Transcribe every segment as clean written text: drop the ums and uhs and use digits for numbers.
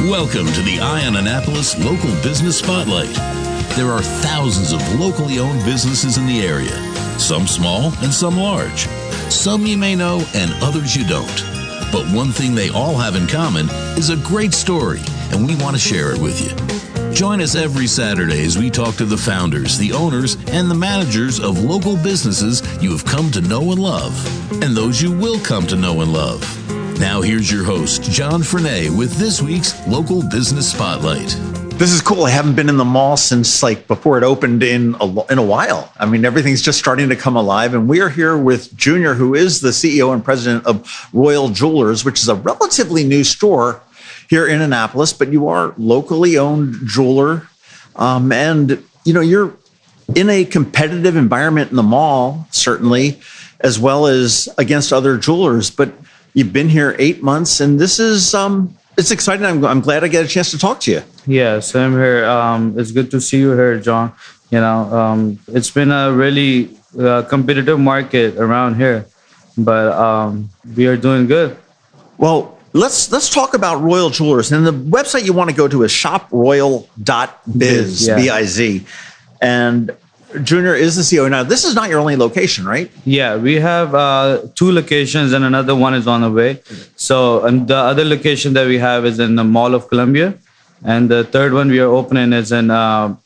Welcome to the Eye on Annapolis Local Business Spotlight. There are thousands of locally owned businesses in the area, some small and some large. Some you may know and others you don't. But one thing they all have in common is a great story, and we want to share it with you. Join us every Saturday as we talk to the founders, the owners, and the managers of local businesses you have come to know and love, and those you will come to know and love. Now here's your host, John Frenay, with this week's Local Business Spotlight. This is cool. I haven't been in the mall since before it opened in a while. I mean, everything's just starting to come alive. And we are here with Junior, who is the CEO and president of Royal Jewelers, which is a relatively new store here in Annapolis, but you are locally owned jeweler. And, you're in a competitive environment in the mall, certainly, as well as against other jewelers. But you've been here 8 months, and this is it's exciting. I'm glad I get a chance to talk to you. Yeah, same here. It's good to see you here, John. It's been a really competitive market around here, but we are doing good. Well, let's talk about Royal Jewelers. And the website you want to go to is shoproyal.biz, Yeah. B-I-Z. And Junior is the CEO. Now, this is not your only location, right? Yeah, we have 2 locations and another one is on the way. So and the other location that we have is in the Mall of Columbia. And the third one we are opening is in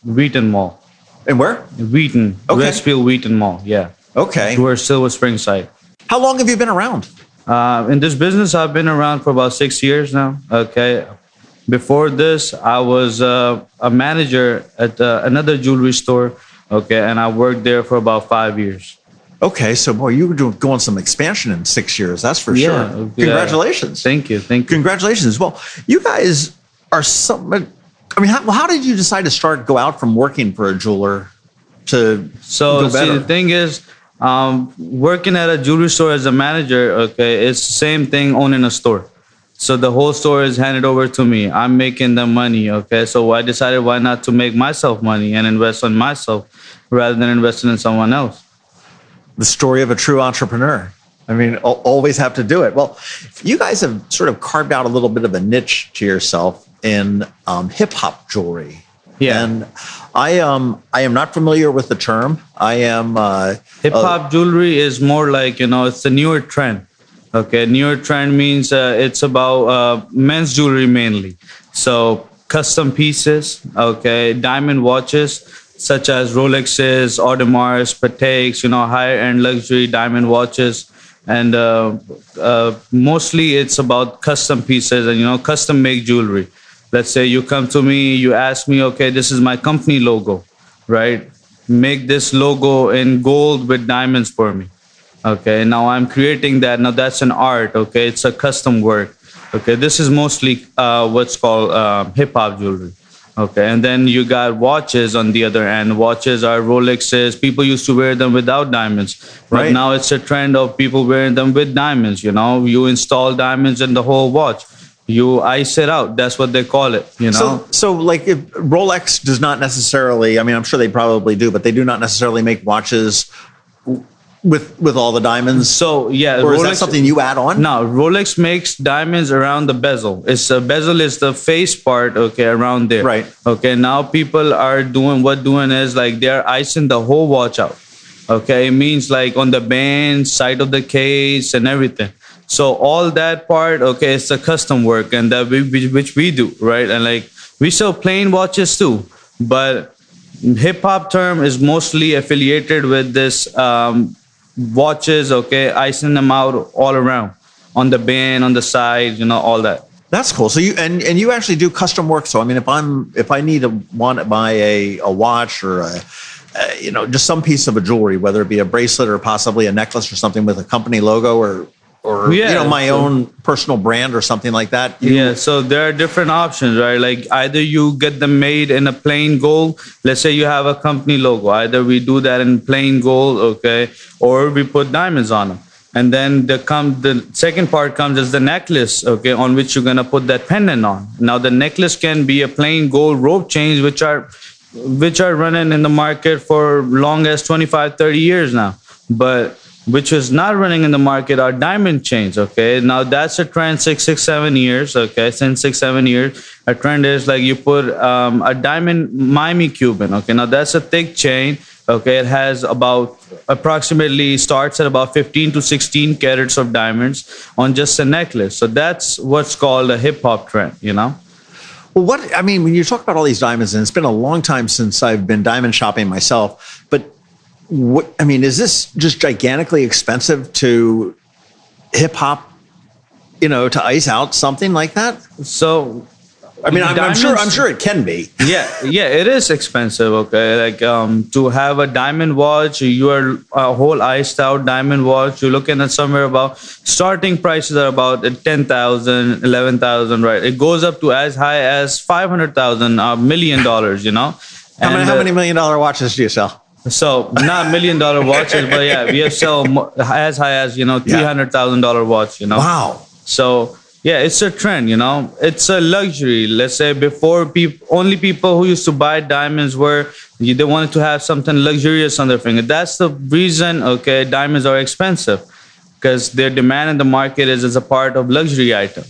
Wheaton Mall. And where? Wheaton, Okay. Westfield Wheaton Mall, yeah. Okay. We're Silver Spring side. How long have you been around? In this business, I've been around for about 6 years now. Okay. Before this, I was a manager at another jewelry store. Okay. And I worked there for about 5 years. Okay. So, boy, you were going some expansion in 6 years. That's for sure. Congratulations. Thank you. Congratulations. Well, you guys are how did you decide to go out from working for a jeweler to go better? The thing is, working at a jewelry store as a manager, okay, it's the same thing owning a store. So the whole store is handed over to me. I'm making the money, okay? So I decided why not to make myself money and invest on myself rather than investing in someone else. The story of a true entrepreneur. I mean, always have to do it. Well, you guys have sort of carved out a little bit of a niche to yourself in hip-hop jewelry. Yeah. And I am not familiar with the term. I am hip-hop jewelry is more like, it's a newer trend. Okay, newer trend means it's about men's jewelry mainly. So custom pieces, okay, diamond watches such as Rolexes, Audemars, Pateks, higher end luxury diamond watches. And mostly it's about custom pieces and, custom make jewelry. Let's say you come to me, you ask me, okay, this is my company logo, right? Make this logo in gold with diamonds for me. Okay, now I'm creating that. Now that's an art, okay? It's a custom work. Okay, this is mostly what's called hip-hop jewelry. Okay, and then you got watches on the other end. Watches are Rolexes. People used to wear them without diamonds. But right. Now it's a trend of people wearing them with diamonds, You install diamonds in the whole watch. You ice it out. That's what they call it, So like if Rolex does not necessarily, I mean, I'm sure they probably do, but they do not necessarily make watches with all the diamonds. So yeah, or is that something you add on? No, Rolex makes diamonds around the bezel. Bezel is the face part, okay, around there. Right. Okay. Now people are doing is like they're icing the whole watch out. Okay, it means like on the band, side of the case, and everything. So all that part, okay, it's a custom work, and that which we do, right? And like we sell plain watches too, but hip hop term is mostly affiliated with this. Watches, okay, icing them out all around on the band, on the side, all that. That's cool. So you actually do custom work. So I mean, if I want to buy a watch or just some piece of a jewelry, whether it be a bracelet or possibly a necklace or something with a company logo or my own personal brand or something like that. So there are different options, right? Like either you get them made in a plain gold. Let's say you have a company logo. Either we do that in plain gold, okay, or we put diamonds on them. And then the second part comes as the necklace, okay, on which you're gonna put that pendant on. Now the necklace can be a plain gold rope chains, which are running in the market for long as 25, 30 years now. But which is not running in the market, are diamond chains. Okay, now that's a trend 6, 7 years. Okay, since 6, 7 years, a trend is like you put a diamond Miami Cuban. Okay, now that's a thick chain. Okay, it has about approximately starts at about 15 to 16 carats of diamonds on just a necklace. So that's what's called a hip hop trend. Well, when you talk about all these diamonds, and it's been a long time since I've been diamond shopping myself, but is this just gigantically expensive to hip hop, to ice out something like that? So, I'm sure it can be. Yeah, it is expensive. Okay, like to have a diamond watch, your whole iced out diamond watch, you're looking at somewhere about starting prices are about 10,000, 11,000, right? It goes up to as high as $500,000, $1 million. How many $1 million watches do you sell? So not $1 million watches, but yeah, we have sell as high as $300,000 watch. Wow. So. Yeah, it's a trend, It's a luxury. Let's say before, only people who used to buy diamonds they wanted to have something luxurious on their finger. That's the reason, okay, diamonds are expensive, because their demand in the market is as a part of luxury item,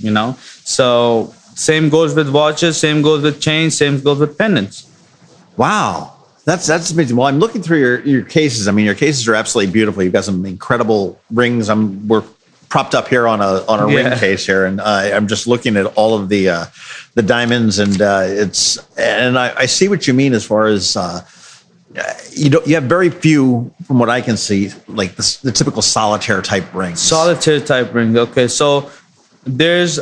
So same goes with watches, same goes with chains, same goes with pendants. Wow. That's amazing. Well, I'm looking through your cases. Your cases are absolutely beautiful. You've got some incredible rings. We're propped up here on a ring case here, and I'm just looking at all of the diamonds, and I see what you mean as far as you have very few, from what I can see, like the typical solitaire type rings. Solitaire type ring. Okay, so there's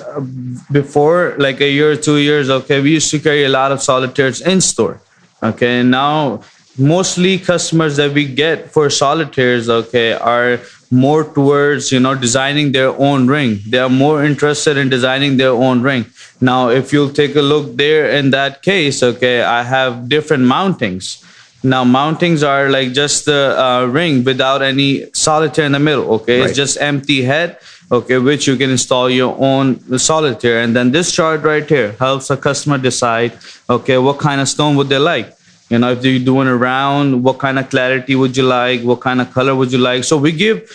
before like a year or 2 years. Okay, we used to carry a lot of solitaires in store. Okay, and now mostly customers that we get for solitaires, okay, are more towards designing their own ring. They are more interested in designing their own ring. Now if you'll take a look there in that case, okay, I have different mountings. Now mountings are like just the ring without any solitaire in the middle. Okay, right. It's just empty head, okay, which you can install your own solitaire. And then this chart right here helps a customer decide, okay, what kind of stone would they like. If you're doing a round, what kind of clarity would you like? What kind of color would you like? So we give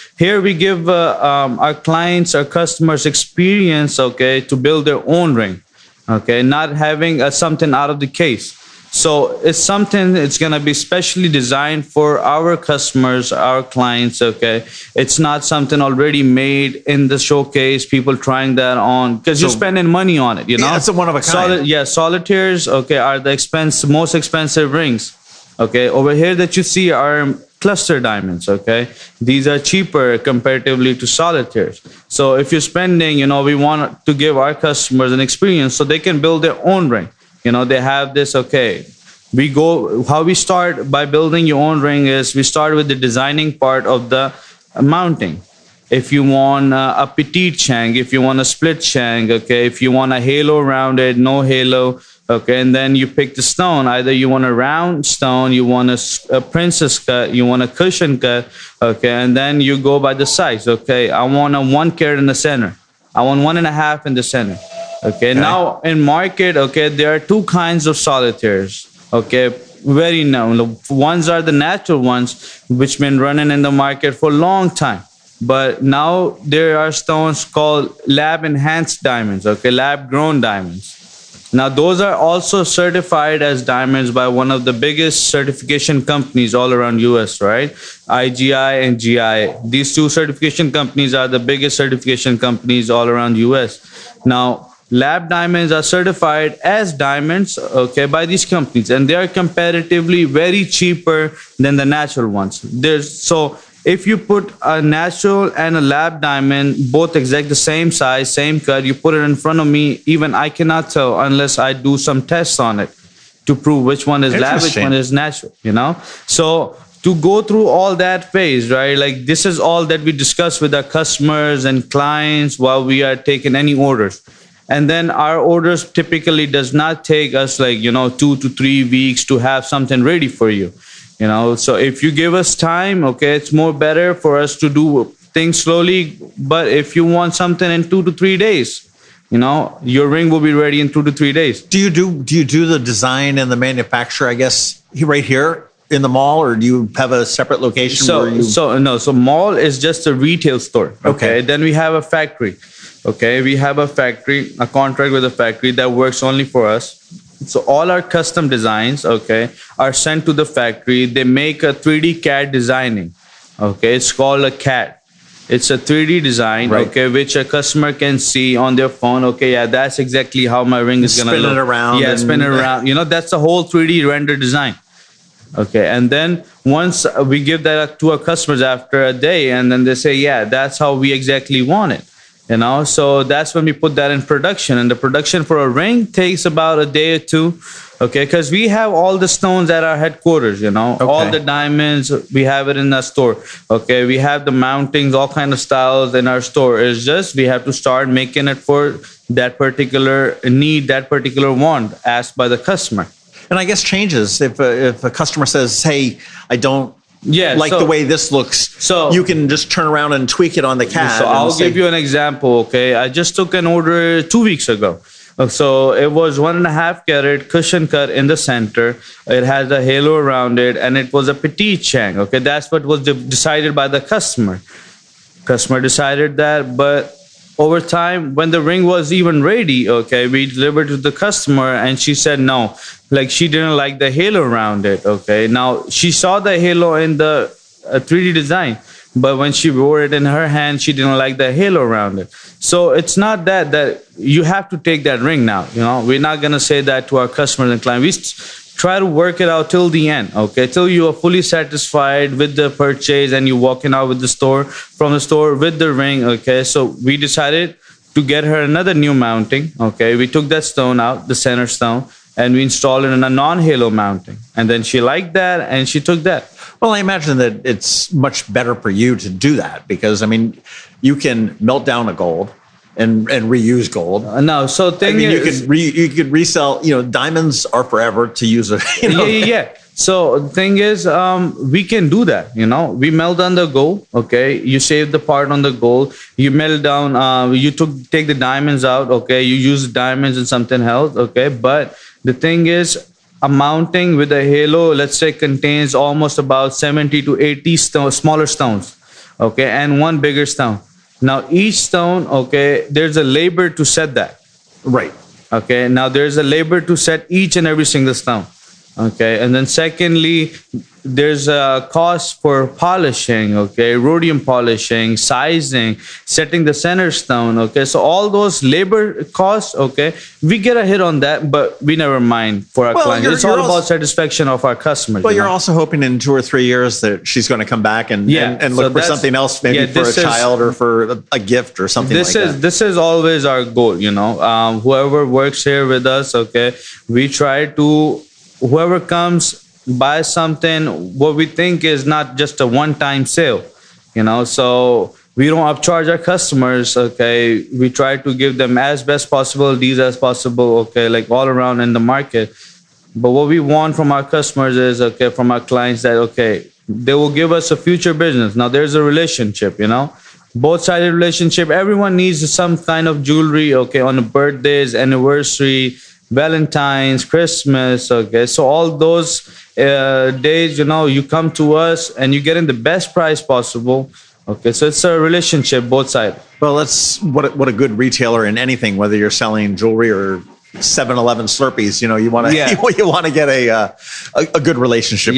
our clients, our customers experience, okay, to build their own ring, okay, not having something out of the case. So it's going to be specially designed for our customers, our clients, okay? It's not something already made in the showcase, people trying that on, because you're spending money on it, Yeah, it's a one of a kind. Solitaires, okay, are the most expensive rings, okay? Over here that you see are cluster diamonds, okay? These are cheaper comparatively to solitaires. So if you're spending, we want to give our customers an experience so they can build their own ring. They have this, okay. How we start by building your own ring is we start with the designing part of the mounting. If you want a petite shank, if you want a split shank, okay, if you want a halo rounded, no halo, okay, and then you pick the stone. Either you want a round stone, you want a princess cut, you want a cushion cut, okay, and then you go by the size, okay. I want a 1 carat in the center. I want 1.5 in the center. Okay, now in market, okay, there are two kinds of solitaires, okay, very known. Ones are the natural ones, which been running in the market for a long time. But now there are stones called lab enhanced diamonds, okay, lab grown diamonds. Now those are also certified as diamonds by one of the biggest certification companies all around US, right? IGI and GI. These two certification companies are the biggest certification companies all around US. Now lab diamonds are certified as diamonds, okay, by these companies, and they are comparatively very cheaper than the natural ones. So if you put a natural and a lab diamond, both exact the same size, same cut, you put it in front of me, even I cannot tell unless I do some tests on it to prove which one is lab, which one is natural, So to go through all that phase, right? Like this is all that we discuss with our customers and clients while we are taking any orders. And then our orders typically does not take us 2 to 3 weeks to have something ready for you. So if you give us time, okay, it's more better for us to do things slowly. But if you want something in 2 to 3 days, your ring will be ready in 2 to 3 days. Do you do the design and the manufacture, I guess, right here in the mall, or do you have a separate location? So mall is just a retail store. Okay. Then we have a factory. Okay. We have a factory, a contract with a factory that works only for us. So all our custom designs, okay, are sent to the factory. They make a 3D CAD designing. Okay. It's called a CAD. It's a 3D design, right, okay, which a customer can see on their phone. Okay, yeah, that's exactly how my ring is going to look. Spin it around. Yeah, spin it around. You know, that's the whole 3D render design. Okay, and then once we give that to our customers after a day, and then they say, yeah, that's how we exactly want it. You know, so that's when we put that in production. And the production for a ring takes about a day or two. Okay, because we have all the stones at our headquarters, you know, all the diamonds, we have it in our store. Okay, we have the mountings, all kind of styles in our store. It's just we have to start making it for that particular need, that particular want asked by the customer. And I guess changes if a customer says, hey, I don't like the way this looks, so you can just turn around and tweak it on the CAD. So I'll give you an example. Okay, I just took an order 2 weeks ago. So it was 1.5 carat cushion cut in the center. It has a halo around it, and it was a petite chang. Okay, that's what was decided by the customer. Customer decided that, but over time, when the ring was even ready, okay, we delivered to the customer, and she said no, like she didn't like the halo around it. Okay, now she saw the halo in the 3D design, but when she wore it in her hand, she didn't like the halo around it. So it's not that you have to take that ring now. You know, we're not gonna say that to our customers and clients. We try to work it out till the end, okay, till you are fully satisfied with the purchase and you walking out with from the store with the ring. Okay, so we decided to get her another new mounting. Okay, we took that stone out, the center stone, and we installed it in a non-halo mounting. And then she liked that, and she took that. Well, I imagine that it's much better for you to do that because, I mean, you can melt down a gold and reuse gold. No, so you could resell. You know, diamonds are forever to use it. You know? Yeah. So the thing is, we can do that. You know, we melt down the gold. Okay, you save the part on the gold. You melt down. Take the diamonds out. Okay, you use the diamonds in something else. Okay, but the thing is, a mounting with a halo, let's say, contains almost about 70 to 80 smaller stones, okay, and one bigger stone. Now, each stone, okay, there's a labor to set that. Right. Okay, now there's a labor to set each and every single stone. Okay, and then secondly, there's a cost for polishing, okay, rhodium polishing, sizing, setting the center stone, okay. So all those labor costs, okay, we get a hit on that, but we never mind for our clients. It's all about satisfaction of our customers. Well, you're also hoping in 2 or 3 years that she's going to come back and look for something else, maybe for a child or for a gift or something like that. This is always our goal, you know. Whoever works here with us, okay, we try to, whoever comes, buy something what we think is not just a one-time sale, you know. So we don't upcharge our customers. Okay, we try to give them as best possible deals as possible. Okay, like all around in the market. But what we want from our customers is, okay, from our clients, that okay, they will give us a future business. Now there's a relationship, you know, both-sided relationship. Everyone needs some kind of jewelry. Okay, on the birthdays, anniversary, Valentine's, Christmas, okay. So all those days, you know, you come to us and you're getting the best price possible. Okay, so it's a relationship, both sides. Well, that's what a good retailer in anything, whether you're selling jewelry or 7-Eleven Slurpees, you know, you want to you want to get a good relationship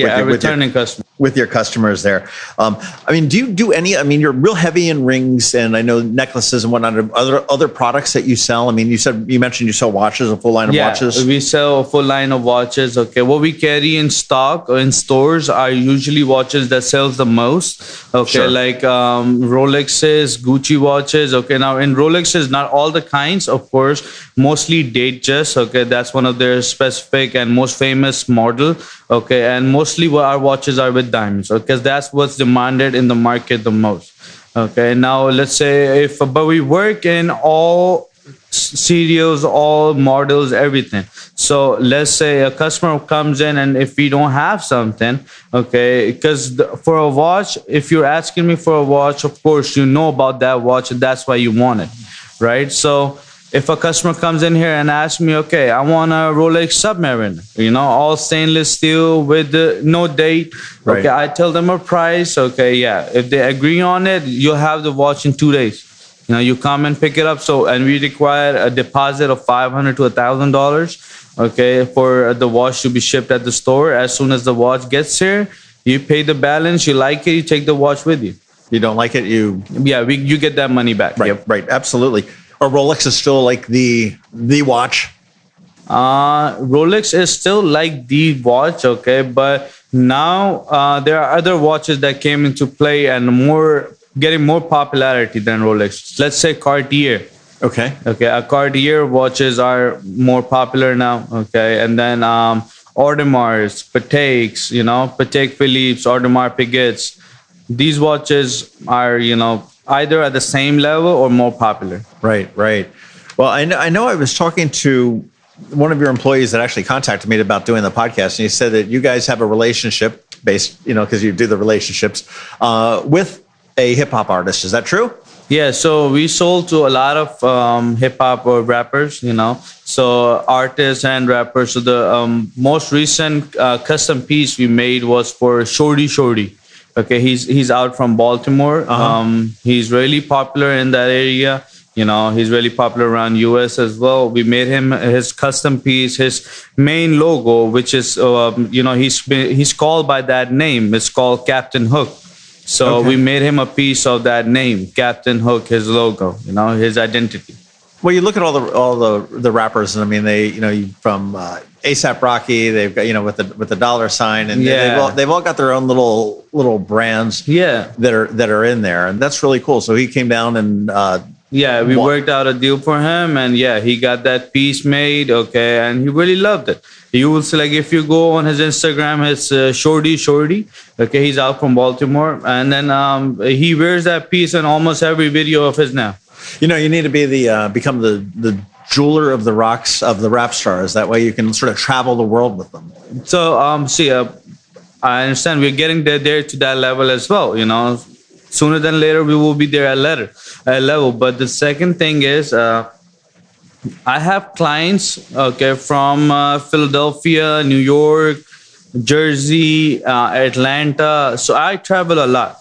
with your customers there. I mean, do you do any? I mean, you're real heavy in rings, and I know necklaces and whatnot. Other products that you sell. I mean, you mentioned you sell watches, a full line of watches. Yeah, we sell a full line of watches. Okay, what we carry in stock or in stores are usually watches that sells the most. Okay, sure. Like Rolexes, Gucci watches. Okay, now in Rolexes, not all the kinds, of course, mostly Datejust. Okay, that's one of their specific and most famous model. Okay, and mostly our watches are with diamonds, because that's what's demanded in the market the most. Okay, now let's say but we work in all serials, all models, everything. So let's say a customer comes in, and if we don't have something, okay, because for a watch, if you're asking me for a watch, of course you know about that watch, and that's why you want it, right? So if a customer comes in here and asks me, okay, I want a Rolex Submarine, all stainless steel with no date. Right. Okay, I tell them a price. Okay, yeah. If they agree on it, you'll have the watch in 2 days. You come and pick it up. And we require a deposit of $500 to $1,000. Okay, for the watch to be shipped at the store. As soon as the watch gets here, you pay the balance. You like it, you take the watch with you. You don't like it, you get that money back. Right, Yep. right, absolutely. Or Rolex is still like the watch. Rolex is still like the watch, okay, but now there are other watches that came into play and getting more popularity than Rolex. Let's say Cartier. Okay. Cartier watches are more popular now. Okay, and then Audemars, Pateks, Patek Philippe's, Audemars Piguet's. These watches are, either at the same level or more popular. Right. Well, I know I was talking to one of your employees that actually contacted me about doing the podcast, and he said that you guys have a relationship based, because you do the relationships with a hip hop artist. Is that true? Yeah, so we sold to a lot of hip hop or rappers, so artists and rappers. So the most recent custom piece we made was for Shorty. Okay, he's out from Baltimore. He's really popular in that area. He's really popular around US as well. We made him his custom piece, his main logo, which is he's called by that name. It's called Captain Hook. So we made him a piece of that name, Captain Hook, his logo, his identity. Well, you look at all the rappers, and I mean, they from ASAP Rocky, they've got with the dollar sign, and they've all got their own little brands that are in there, and that's really cool. So he came down and we worked out a deal for him, and he got that piece made, okay, and he really loved it. You will see, like, if you go on his Instagram, it's Shorty, okay, he's out from Baltimore, and then he wears that piece in almost every video of his now. You need to be become the jeweler of the rocks of the rap stars. That way you can sort of travel the world with them. So, I understand we're getting there to that level as well. Sooner than later we will be there at level. But the second thing is, I have clients, okay, from Philadelphia, New York, Jersey, Atlanta. So I travel a lot.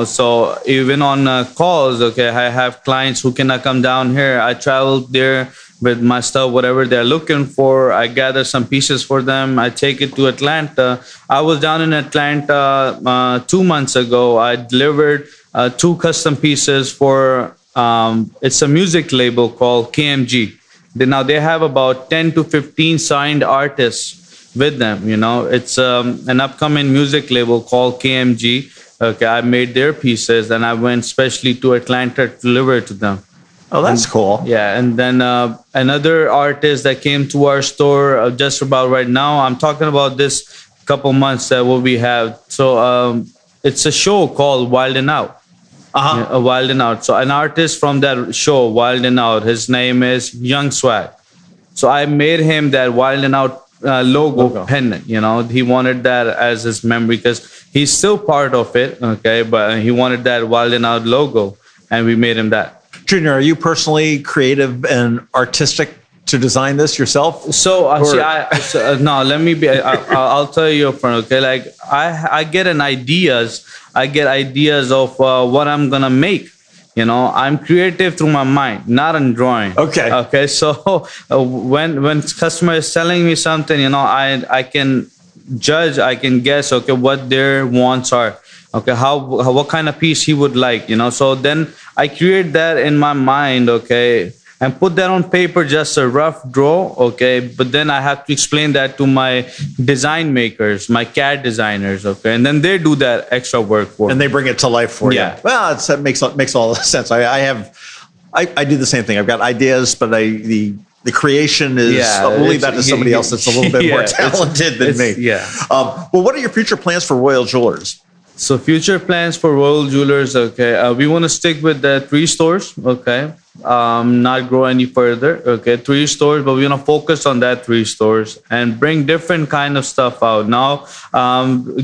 So even on calls, okay, I have clients who cannot come down here. I travel there with my stuff, whatever they're looking for. I gather some pieces for them. I take it to Atlanta. I was down in Atlanta 2 months ago. I delivered 2 custom pieces for, it's a music label called KMG. Now they have about 10 to 15 signed artists with them. It's an upcoming music label called KMG. Okay, I made their pieces, and I went specially to Atlanta to deliver it to them. Oh, that's cool. Yeah, and then another artist that came to our store just about right now. I'm talking about this couple months that what we have. So it's a show called Wild and Out. Wild and Out. So an artist from that show, Wild and Out, his name is Young Swag. So I made him that Wild and Out logo pendant. He wanted that as his memory because he's still part of it, okay, but he wanted that Wild and Out logo, and we made him that. Junior, are you personally creative and artistic to design this yourself? So no, let me be. I'll tell you up front, okay. Like I get ideas of what I'm gonna make. I'm creative through my mind, not in drawing. Okay. So when customer is telling me something, I can judge, I can guess, okay, what their wants are. Okay, what kind of piece he would like, So then I create that in my mind, okay, and put that on paper, just a rough draw, okay. But then I have to explain that to my design makers, my CAD designers, okay, and then they do that extra work for me. And they bring it to life for you. Well, that makes all the sense. I do the same thing. I've got ideas, but the creation is, we'll leave that to somebody else that's a little bit more talented than me. Yeah. Well, what are your future plans for Royal Jewelers? So future plans for Royal Jewelers, okay. We want to stick with the 3 stores, okay. Not grow any further, okay. 3 stores, but we want to focus on that 3 stores and bring different kind of stuff out. Now,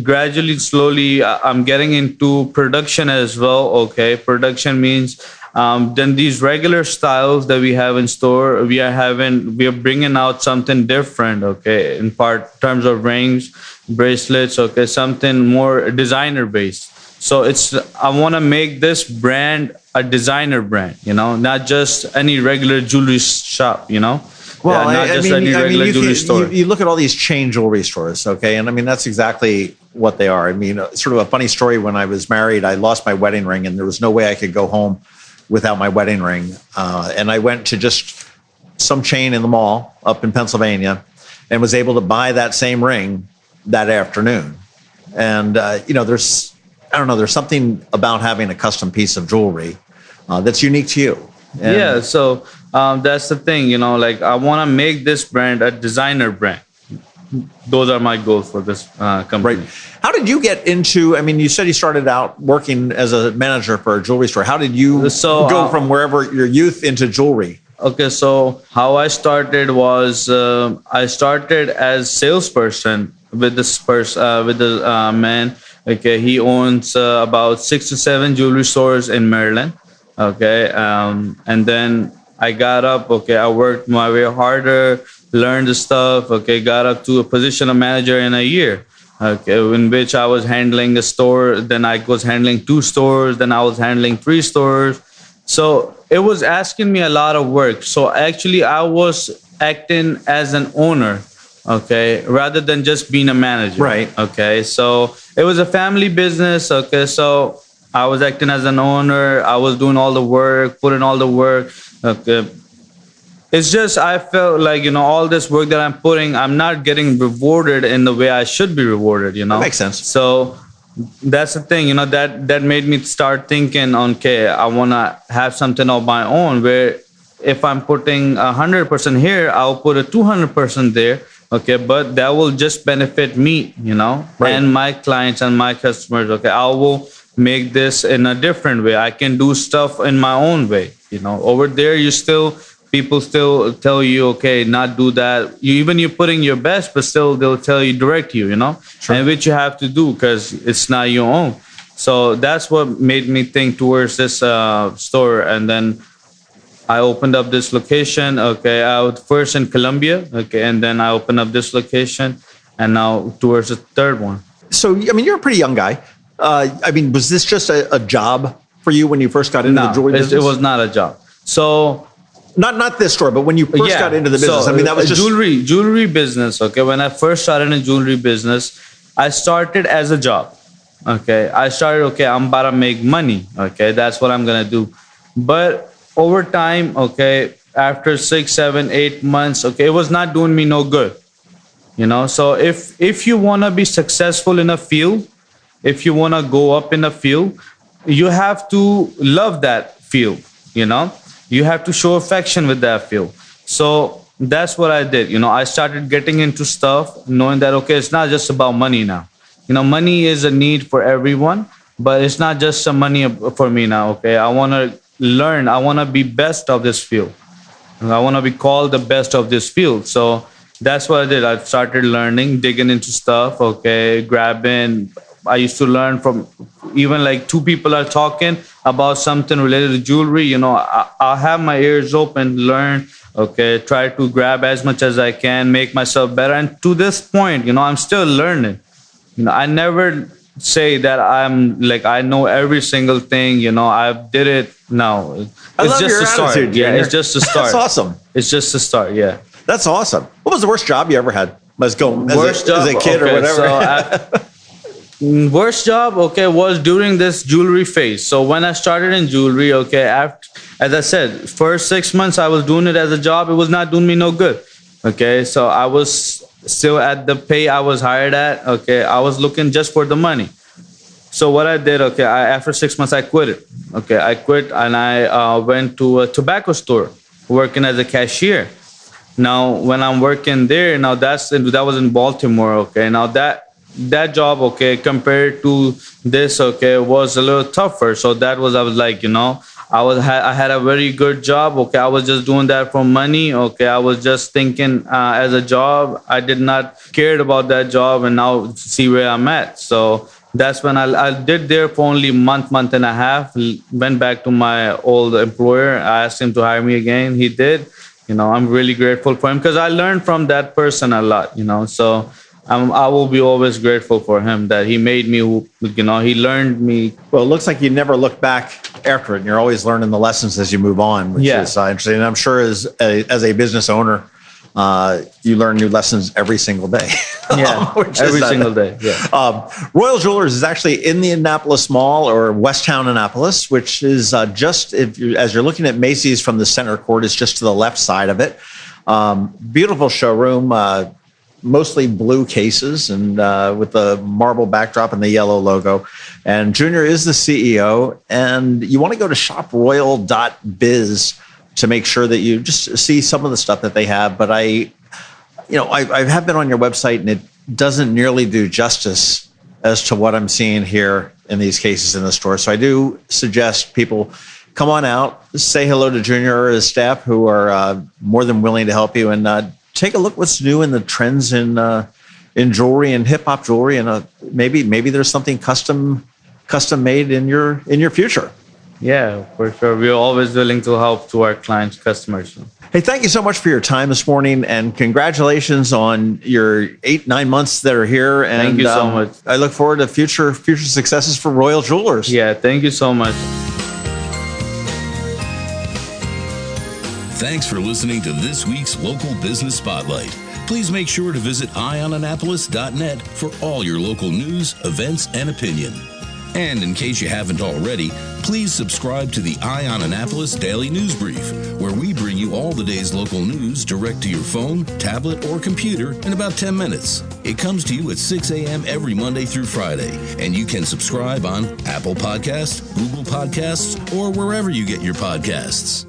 gradually, slowly, I'm getting into production as well, okay. Production means Then these regular styles that we have in store, we are bringing out something different, okay, in terms of rings, bracelets, okay, something more designer based. So I want to make this brand a designer brand, not just any regular jewelry shop, Well, not just any regular jewelry store. You look at all these chain jewelry stores, okay, and I mean that's exactly what they are. I mean, sort of a funny story. When I was married, I lost my wedding ring, and there was no way I could go home without my wedding ring. And I went to just some chain in the mall up in Pennsylvania, and was able to buy that same ring that afternoon. And there's something about having a custom piece of jewelry that's unique to you. Yeah, so that's the thing, like I want to make this brand a designer brand. Those are my goals for this company. Right. How did you get into, I mean, you said you started out working as a manager for a jewelry store. How did you go from wherever your youth into jewelry? Okay, so how I started was I started as salesperson with this man. Okay, he owns about 6 to 7 jewelry stores in Maryland. Okay, and then I got up. Okay, I worked my way harder, learned the stuff. Okay, got up to a position of manager in a year. Okay, in which I was handling a store. Then I was handling 2 stores. Then I was handling 3 stores. So it was asking me a lot of work. So actually, I was acting as an owner. Okay, rather than just being a manager. Right. Okay, so it was a family business. Okay, so I was acting as an owner. I was doing all the work, putting all the work. Okay. It's just I felt like, all this work that I'm putting, I'm not getting rewarded in the way I should be rewarded, That makes sense. So that's the thing, that made me start thinking, okay, I want to have something of my own where if I'm putting 100% here, I'll put a 200% there. Okay, but that will just benefit me, Right. and my clients and my customers. Okay, I will make this in a different way. I can do stuff in my own way. Over there, people still tell you, okay, not do that. You're putting your best, but still they'll tell you, direct you, Sure. and which you have to do because it's not your own. So that's what made me think towards this store, and then I opened up this location. Okay, I was first in Colombia. Okay, and then I opened up this location, and now towards the third one. So, I mean, you're a pretty young guy. I mean, was this just a job for you when you first got into the jewelry business? It was not a job. So not this store, but when you first got into the business, so, I mean, that was just jewelry business. Okay, when I first started in jewelry business, I started as a job. Okay, I'm about to make money. Okay, that's what I'm gonna do. But over time, okay, after 6, 7, 8 months, okay, it was not doing me no good. So if you want to be successful in a field, if you want to go up in a field, you have to love that field. You have to show affection with that field. So that's what I did. I started getting into stuff, knowing that, okay, it's not just about money now. Money is a need for everyone, but it's not just some money for me now. Okay, I want to learn. I want to be best of this field. I want to be called the best of this field. So that's what I did. I started learning, digging into stuff. Okay, grabbing. I used to learn from even like 2 people are talking about something related to jewelry. I'll have my ears open, learn. Okay, try to grab as much as I can, make myself better. And to this point, I'm still learning. I never say that I know every single thing. I did it. No, it's just a start. Attitude, yeah, it's just a start. That's awesome. It's just a start. Yeah, that's awesome. What was the worst job you ever had? Let's go as a kid or whatever. So worst job, okay, was during this jewelry phase. So when I started in jewelry, okay, as I said, first 6 months I was doing it as a job. It was not doing me no good. Okay, so I was still at the pay I was hired at. Okay, I was looking just for the money. So what I did, okay, after 6 months I quit it. Okay, I quit and I went to a tobacco store working as a cashier. Now when I'm working there, now that was in Baltimore. Okay, now that job, okay, compared to this, okay, was a little tougher. So I was like, I had a very good job. Okay, I was just doing that for money. Okay, I was just thinking as a job. I did not cared about that job, and now see where I'm at. So That's when I did there for only month and a half. Went back to my old employer. I asked him to hire me again. He did. I'm really grateful for him because I learned from that person a lot. So I will be always grateful for him that he made me. He learned me. Well, it looks like you never look back after it, and you're always learning the lessons as you move on, which is interesting. And I'm sure as a business owner, you learn new lessons every single day. Yeah, every single day. Yeah. Royal Jewelers is actually in the Annapolis Mall, or Westtown Annapolis, which is as you're looking at Macy's from the center court, is just to the left side of it. Beautiful showroom, mostly blue cases, and with the marble backdrop and the yellow logo. And Junior is the CEO, and you want to go to shoproyal.biz to make sure that you just see some of the stuff that they have. But I have been on your website, and it doesn't nearly do justice as to what I'm seeing here in these cases in the store. So I do suggest people come on out, say hello to Junior or his staff, who are more than willing to help you, and take a look what's new in the trends in jewelry and hip hop jewelry, and maybe there's something custom made in your future. Yeah, for sure. We're always willing to help to our clients, customers. Hey, thank you so much for your time this morning, and congratulations on your 8-9 months that are here. And thank you so much. I look forward to future successes for Royal Jewelers. Yeah, thank you so much. Thanks for listening to this week's Local Business Spotlight. Please make sure to visit eyeonannapolis.net for all your local news, events, and opinion. And in case you haven't already, please subscribe to the Eye on Annapolis Daily News Brief, where we bring you all the day's local news direct to your phone, tablet, or computer in about 10 minutes. It comes to you at 6 a.m. every Monday through Friday, and you can subscribe on Apple Podcasts, Google Podcasts, or wherever you get your podcasts.